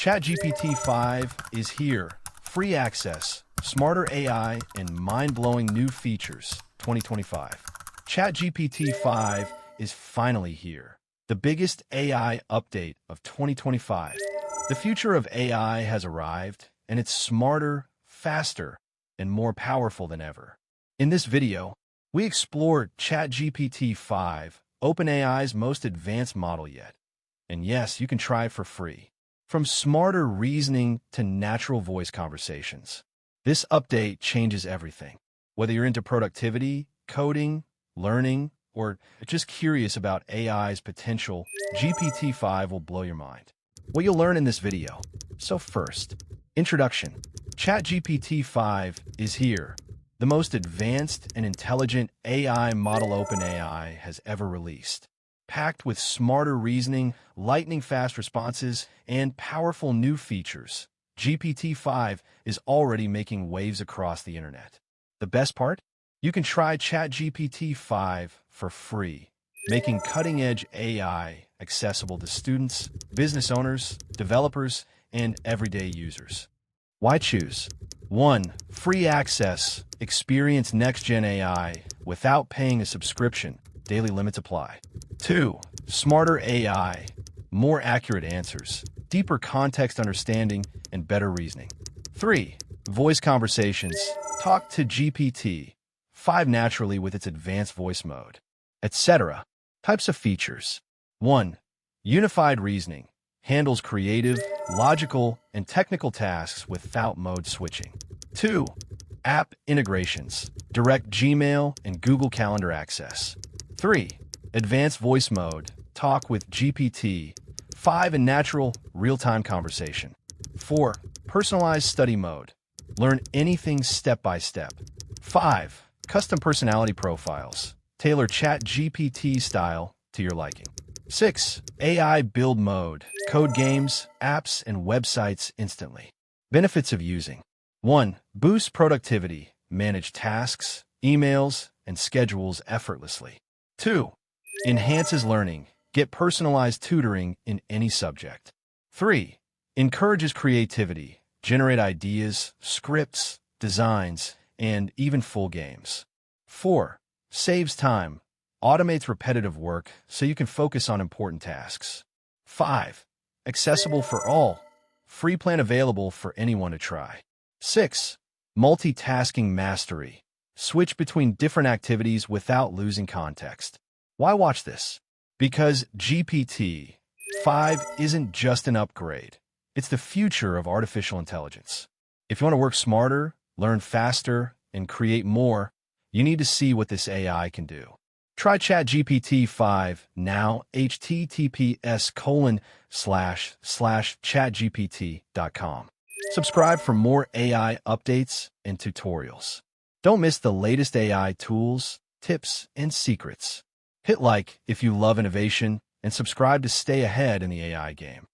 ChatGPT 5 is here. Free access, smarter AI, and mind-blowing new features. 2025. ChatGPT 5 is finally here. The biggest AI update of 2025. The future of AI has arrived, and it's smarter, faster, and more powerful than ever. In this video, we explore ChatGPT 5, OpenAI's most advanced model yet. And yes, you can try it for free. From smarter reasoning to natural voice conversations, this update changes everything. Whether you're into productivity, coding, learning, or just curious about AI's potential, GPT-5 will blow your mind. What you'll learn in this video. So first, introduction. ChatGPT-5 is here. The most advanced and intelligent AI model OpenAI has ever released. Packed with smarter reasoning, lightning-fast responses, and powerful new features, GPT-5 is already making waves across the internet. The best part? You can try ChatGPT-5 for free, making cutting-edge AI accessible to students, business owners, developers, and everyday users. Why choose? 1. Free access. Experience next-gen AI without paying a subscription. Daily limits apply. 2. Smarter AI. More accurate answers, deeper context understanding, and better reasoning. 3. Voice conversations. Talk to GPT-5 naturally with its advanced voice mode, etc. Types of features. 1. Unified reasoning. Handles creative, logical, and technical tasks without mode switching. 2. App integrations. Direct Gmail and Google Calendar access. 3. Advanced voice mode. Talk with GPT-5 and natural, real-time conversation. 4. Personalized study mode. Learn anything step by step. 5. Custom personality profiles. Tailor ChatGPT style to your liking. 6. AI build mode. Code games, apps, and websites instantly. Benefits of using. 1. Boost productivity. Manage tasks, emails, and schedules effortlessly. 2. Enhances learning. Get personalized tutoring in any subject. 3. Encourages creativity. Generate ideas, scripts, designs, and even full games. 4. Saves time. Automates repetitive work so you can focus on important tasks. 5. Accessible for all. Free plan available for anyone to try. 6. Multitasking mastery. Switch between different activities without losing context. Why watch this? Because GPT-5 isn't just an upgrade. It's the future of artificial intelligence. If you want to work smarter, learn faster, and create more, you need to see what this AI can do. Try ChatGPT-5 now, https://chatgpt.com. Subscribe for more AI updates and tutorials. Don't miss the latest AI tools, tips, and secrets. Hit like if you love innovation and subscribe to stay ahead in the AI game.